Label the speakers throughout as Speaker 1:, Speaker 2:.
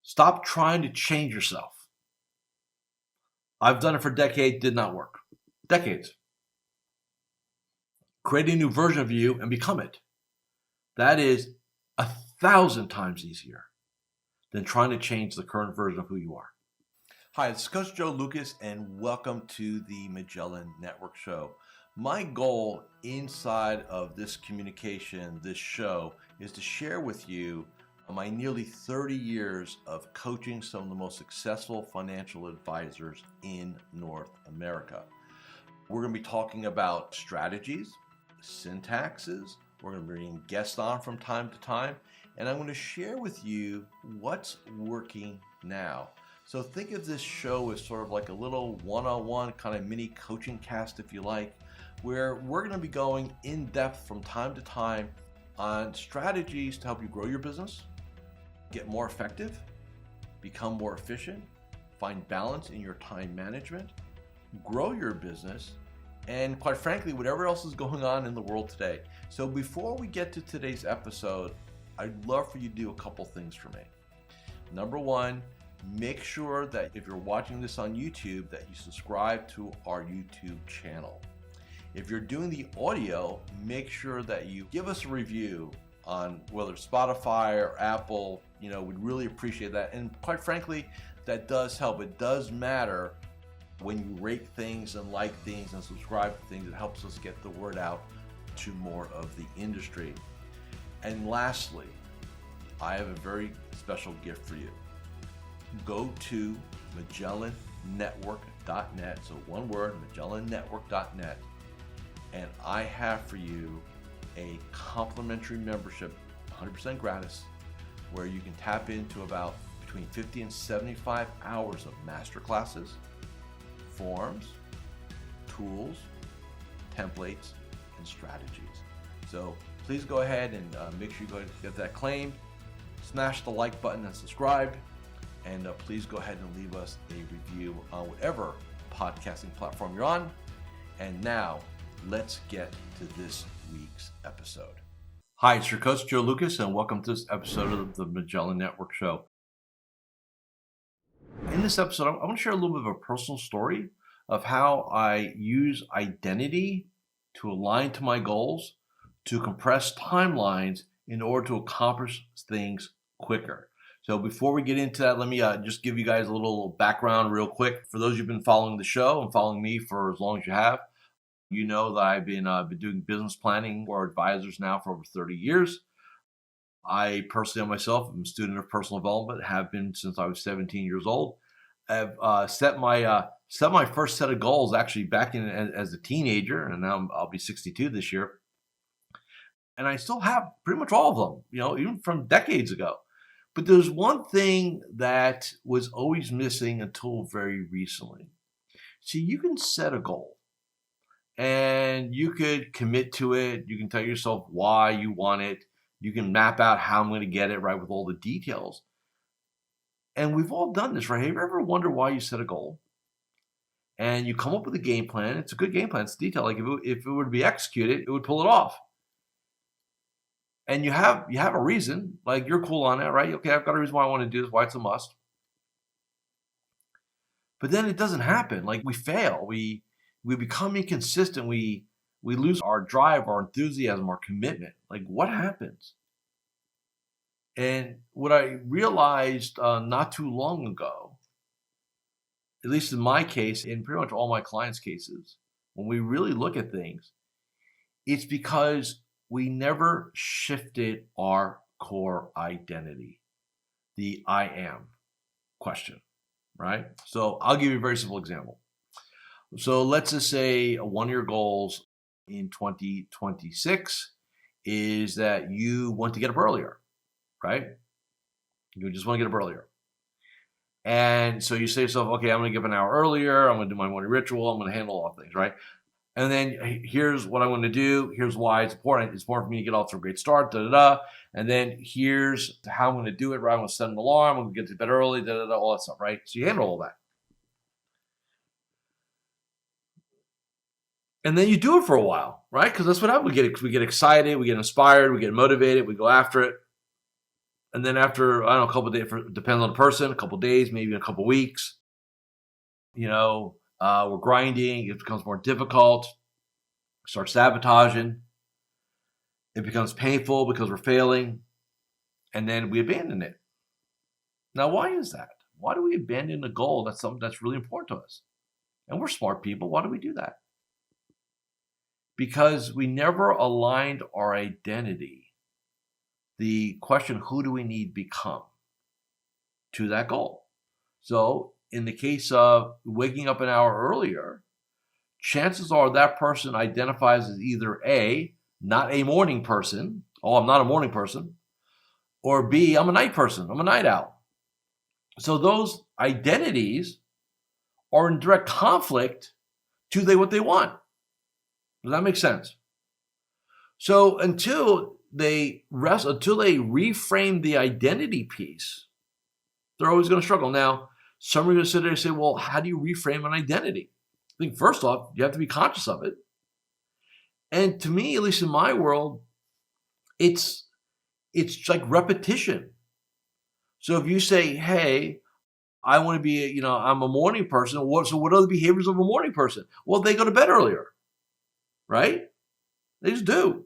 Speaker 1: Stop trying to change yourself. I've done it for decades, did not work. Decades. Create a new version of you and become it. That is 1,000 times easier than trying to change the current version of who you are. Hi, this is Coach Joe Lucas, and welcome to the Magellan Network Show. My goal inside of this communication, this show, is to share with you my nearly 30 years of coaching some of the most successful financial advisors in North America. We're going to be talking about strategies, syntaxes. We're going to be bringing guests on from time to time, and I'm going to share with you what's working now. So think of this show as sort of like a little one-on-one kind of mini coaching cast, if you like, where we're going to be going in depth from time to time on strategies to help you grow your business, get more effective, become more efficient, find balance in your time management, grow your business, and quite frankly, whatever else is going on in the world today. So before we get to today's episode, I'd love for you to do a couple things for me. Number one, make sure that if you're watching this on YouTube, that you subscribe to our YouTube channel. If you're doing the audio, make sure that you give us a review on whether it's Spotify or Apple. We'd really appreciate that. And quite frankly, that does help. It does matter when you rate things and like things and subscribe to things. It helps us get the word out to more of the industry. And lastly, I have a very special gift for you. Go to MagellanNetwork.net, so one word, MagellanNetwork.net, and I have for you a complimentary membership, 100% gratis, where you can tap into about between 50 and 75 hours of masterclasses, forms, tools, templates, and strategies. So please go ahead and make sure you go ahead and get that claimed. Smash the like button and subscribe. And please go ahead and leave us a review on whatever podcasting platform you're on. And now, let's get to this week's episode. Hi, it's your coach, Joe Lucas, and welcome to this episode of the Magellan Network Show. In this episode, I want to share a little bit of a personal story of how I use identity to align to my goals, to compress timelines in order to accomplish things quicker. So before we get into that, let me just give you guys a little background real quick. For those who've been following the show and following me for as long as you have, you know that I've been doing business planning for advisors now for over 30 years. I personally myself am a student of personal development, have been since I was 17 years old. I've set my first set of goals actually back in as a teenager, and now I'll be 62 this year. And I still have pretty much all of them, even from decades ago. But there's one thing that was always missing until very recently. See, you can set a goal and you could commit to it. You can tell yourself why you want it. You can map out how I'm going to get it right with all the details. And we've all done this, right? Have you ever wondered why you set a goal? And you come up with a game plan. It's a good game plan. It's detailed. Like if it were to be executed, it would pull it off. And you have a reason, like you're cool on it, right? Okay, I've got a reason why I want to do this, why it's a must. But then it doesn't happen. Like we fail. We become inconsistent. We lose our drive, our enthusiasm, our commitment. Like what happens? And what I realized not too long ago, at least in my case, in pretty much all my clients' cases, when we really look at things, it's because we never shifted our core identity, the I am question, right? So I'll give you a very simple example. So let's just say one of your goals in 2026 is that you want to get up earlier, right? You just want to get up earlier. And so you say to yourself, okay, I'm going to get up an hour earlier. I'm going to do my morning ritual. I'm going to handle all things, right? And then here's what I want to do. Here's why it's important. It's important for me to get off to a great start, And then here's how I'm going to do it, right? I'm going to set an alarm. I'm going to get to bed early, all that stuff, right? So you handle all that. And then you do it for a while, right? Because that's what happens. We get excited, we get inspired, we get motivated, we go after it. And then after, I don't know, a couple of days, depends on the person, a couple of days, maybe a couple of weeks, we're grinding. It becomes more difficult. Start sabotaging. It becomes painful because we're failing. And then we abandon it. Now, why is that? Why do we abandon a goal that's something that's really important to us? And we're smart people. Why do we do that? Because we never aligned our identity, the question, who do we need become, to that goal. So in the case of waking up an hour earlier, chances are that person identifies as either A, not a morning person. Oh, I'm not a morning person. Or B, I'm a night person. I'm a night owl. So those identities are in direct conflict to what they want. Does that make sense? So until they reframe the identity piece, they're always going to struggle. Now, some are going to sit there and say, well, how do you reframe an identity? I think first off, you have to be conscious of it. And to me, at least in my world, it's like repetition. So if you say, hey, I want to be, I'm a morning person. So what are the behaviors of a morning person? Well, they go to bed earlier, right? They just do.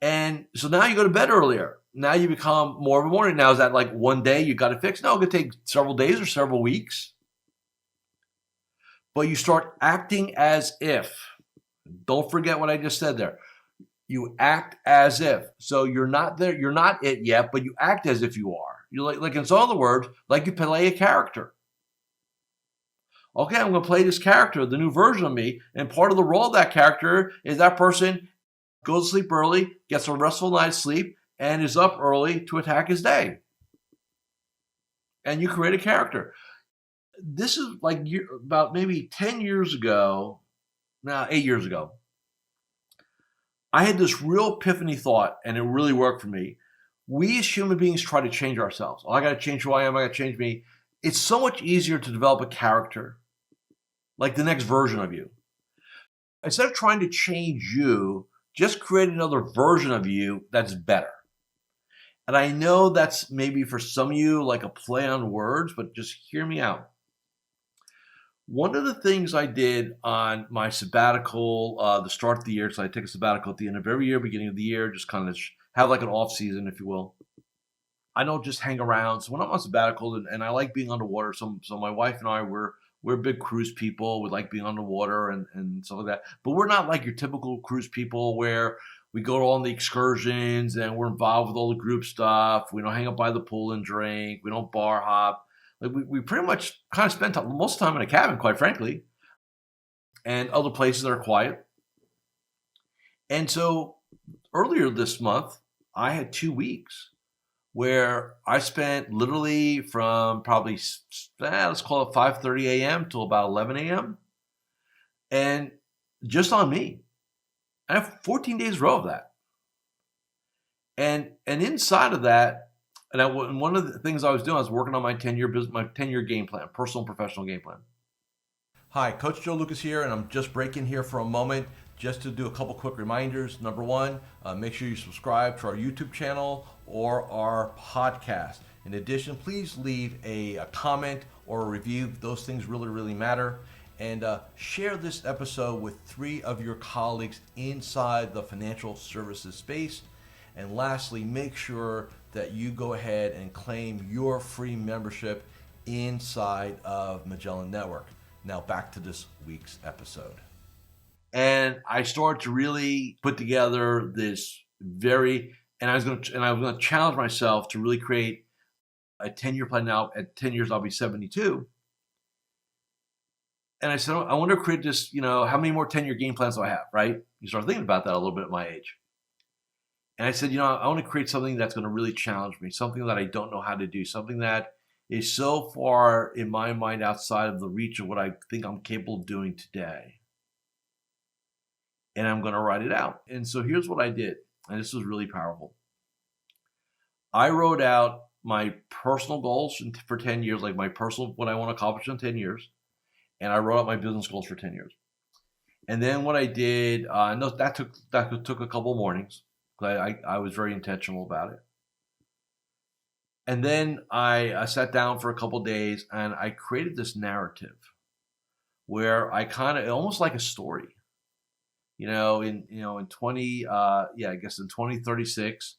Speaker 1: And so now you go to bed earlier. Now you become more of a morning. Now, is that like one day you got to fix? No, it could take several days or several weeks. But you start acting as if. Don't forget what I just said there. You act as if. So you're not there. You're not it yet, but you act as if you are. You're like in some other words, like you play a character. Okay, I'm going to play this character, the new version of me. And part of the role of that character is that person goes to sleep early, gets a restful night's sleep, and is up early to attack his day. And you create a character. This is like about maybe 10 years ago, 8 years ago. I had this real epiphany thought, and it really worked for me. We as human beings try to change ourselves. Oh, I got to change who I am. I got to change me. It's so much easier to develop a character, like the next version of you. Instead of trying to change you, just create another version of you that's better. And I know that's maybe for some of you like a play on words, but just hear me out. One of the things I did on my sabbatical, the start of the year, so I take a sabbatical at the end of every year, beginning of the year, just kind of have like an off season, if you will. I don't just hang around. So when I'm on sabbatical, and I like being on the water, so my wife and I, we're big cruise people. We like being on the water and stuff like that. But we're not like your typical cruise people where we go on the excursions and we're involved with all the group stuff. We don't hang up by the pool and drink. We don't bar hop. Like we pretty much kind of spend most of the time in a cabin, quite frankly, and other places that are quiet. And so earlier this month, I had 2 weeks where I spent literally from probably, let's call it 5:30 a.m. till about 11 a.m. and just on me. I have 14 days row of that. And inside of that, and one of the things I was doing, I was working on my 10-year game plan, personal and professional game plan. Hi, Coach Joe Lukacs here, and I'm just breaking here for a moment just to do a couple quick reminders. Number one, make sure you subscribe to our YouTube channel or our podcast. In addition, please leave a comment or a review. Those things really, really matter. And share this episode with 3 of your colleagues inside the financial services space. And lastly, make sure that you go ahead and claim your free membership inside of Magellan Network. Now back to this week's episode. And I started to really put together this and I was going to challenge myself to really create a 10-year plan. Now at 10 years, I'll be 72. And I said, I want to create this, how many more 10-year game plans do I have, right? You start thinking about that a little bit at my age. And I said, I want to create something that's going to really challenge me, something that I don't know how to do, something that is so far in my mind outside of the reach of what I think I'm capable of doing today. And I'm going to write it out. And so here's what I did. And this was really powerful. I wrote out my personal goals for 10 years, like my personal, what I want to accomplish in 10 years. And I wrote out my business goals for 10 years. And then what I did, that took a couple mornings. I was very intentional about it. And then I sat down for a couple days and I created this narrative where I kind of almost like a story. In 2036,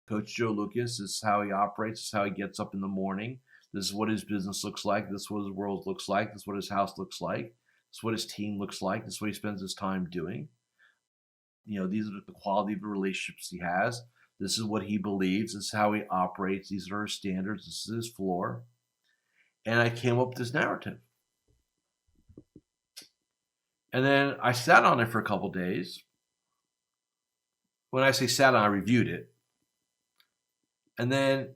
Speaker 1: Coach Joe Lukacs, this is how he operates, this is how he gets up in the morning. This is what his business looks like. This is what his world looks like. This is what his house looks like. This is what his team looks like. This is what he spends his time doing. These are the quality of the relationships he has. This is what he believes. This is how he operates. These are his standards. This is his floor. And I came up with this narrative. And then I sat on it for a couple days. When I say sat on, I reviewed it. And then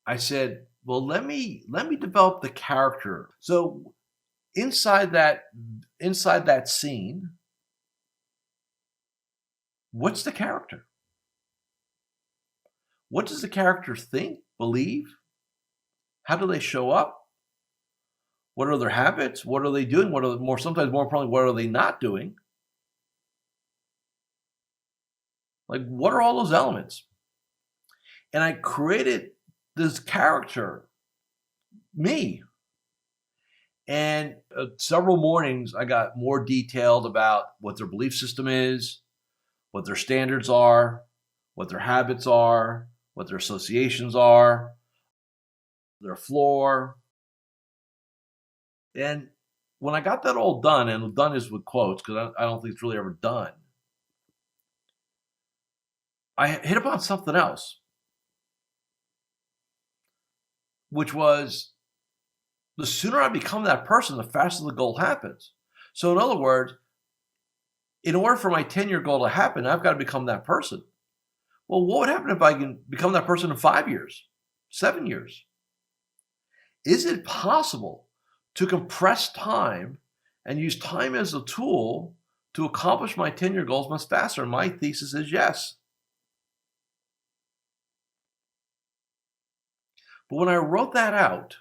Speaker 1: I said, well, let me develop the character. So inside that scene, what's the character? What does the character think, believe? How do they show up? What are their habits? What are they doing? Sometimes more importantly, what are they not doing? Like, what are all those elements? And I created this character, me. And several mornings, I got more detailed about what their belief system is, what their standards are, what their habits are, what their associations are, their floor. And when I got that all done, and done is with quotes because I don't think it's really ever done, I hit upon something else, which was the sooner I become that person, the faster the goal happens. So in other words, in order for my 10-year goal to happen, I've got to become that person. Well, what would happen if I can become that person in 5 years, 7 years? Is it possible to compress time and use time as a tool to accomplish my 10-year goals much faster? And my thesis is yes. But when I wrote that out,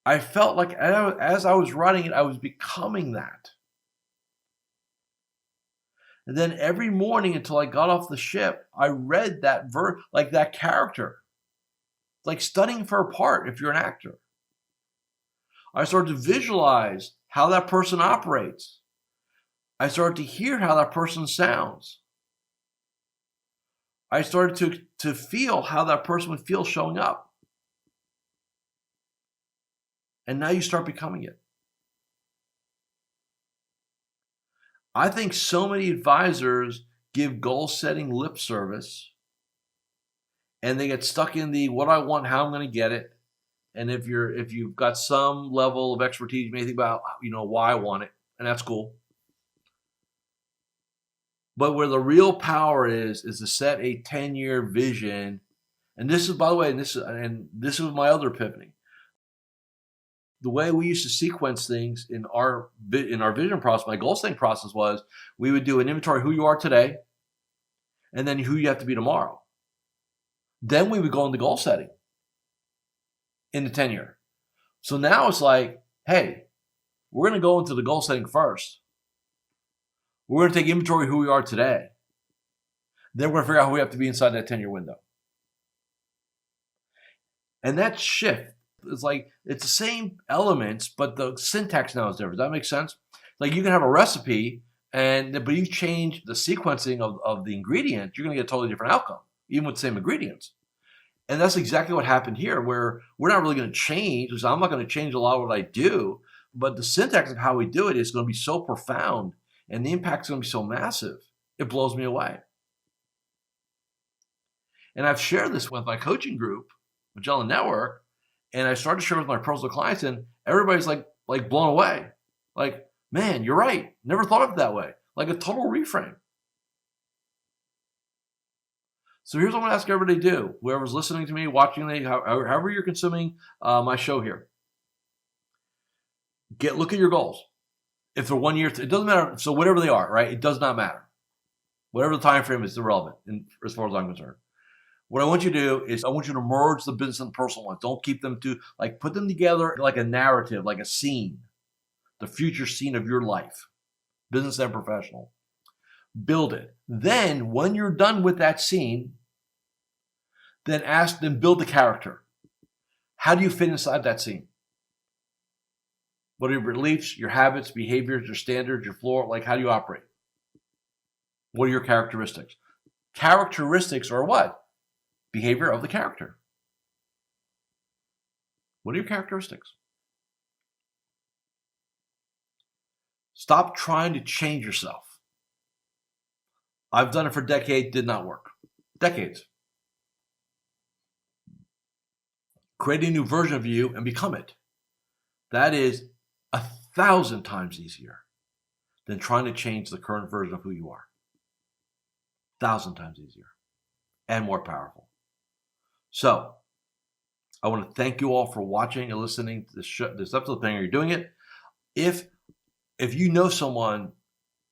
Speaker 1: I felt like as I was writing it, I was becoming that. And then every morning until I got off the ship, I read that like that character. It's like studying for a part if you're an actor. I started to visualize how that person operates. I started to hear how that person sounds. I started to feel how that person would feel showing up. And now you start becoming it. I think so many advisors give goal-setting lip service, and they get stuck in the what I want, how I'm going to get it. And if you've got some level of expertise, you may think about why I want it, and that's cool. But where the real power is to set a 10-year vision. And this is, by the way, this is my other epiphany. The way we used to sequence things in our vision process, my goal setting process was we would do an inventory of who you are today, and then who you have to be tomorrow. Then we would go into goal setting in the 10-year. So now it's like, hey, we're going to go into the goal setting first. We're going to take inventory of who we are today. Then we're going to figure out who we have to be inside that 10-year window. And that shift is like, it's the same elements, but the syntax now is different. Does that make sense? Like you can have a recipe, but you change the sequencing of the ingredients, you're going to get a totally different outcome, even with the same ingredients. And that's exactly what happened here, where we're not really going to change, because I'm not going to change a lot of what I do, but the syntax of how we do it is going to be so profound, and the impact is going to be so massive, it blows me away. And I've shared this with my coaching group, Magellan Network, and I started to share with my personal clients, and everybody's like blown away. Like, man, you're right. Never thought of it that way. Like a total reframe. So here's what I'm going to ask everybody to do. Whoever's listening to me, watching me, however you're consuming my show here. Look at your goals. If they're 1 year, it doesn't matter. So whatever they are, right? It does not matter. Whatever the time frame is irrelevant as far as I'm concerned. What I want you to do is I want you to merge the business and the personal ones. Don't keep them put them together like a narrative, like a scene, the future scene of your life, business and professional. Build it. Then when you're done with that scene, Then build the character. How do you fit inside that scene? What are your beliefs, your habits, behaviors, your standards, your floor? Like, how do you operate? What are your characteristics? Characteristics are what? Behavior of the character. What are your characteristics? Stop trying to change yourself. I've done it for decades, did not work. Decades. Create a new version of you and become it. That is 1,000 times easier than trying to change the current version of who you are. 1,000 times easier and more powerful. So, I want to thank you all for watching and listening to this episode, depending on you're doing it. If you know someone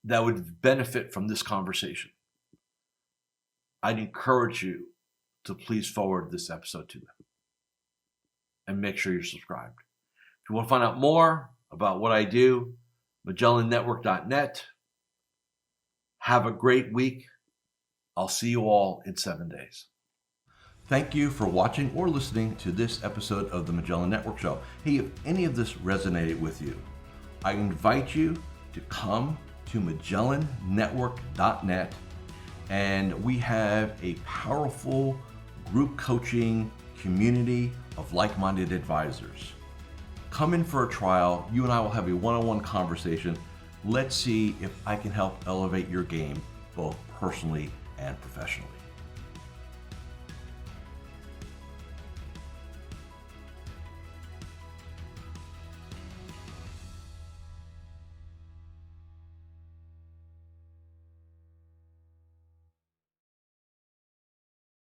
Speaker 1: that would benefit from this conversation, I'd encourage you to please forward this episode to them and make sure you're subscribed. If you want to find out more about what I do, MagellanNetwork.net. Have a great week. I'll see you all in 7 days. Thank you for watching or listening to this episode of the Magellan Network Show. Hey, if any of this resonated with you, I invite you to come to MagellanNetwork.net, and we have a powerful group coaching community of like-minded advisors. Come in for a trial. You and I will have a one-on-one conversation. Let's see if I can help elevate your game both personally and professionally.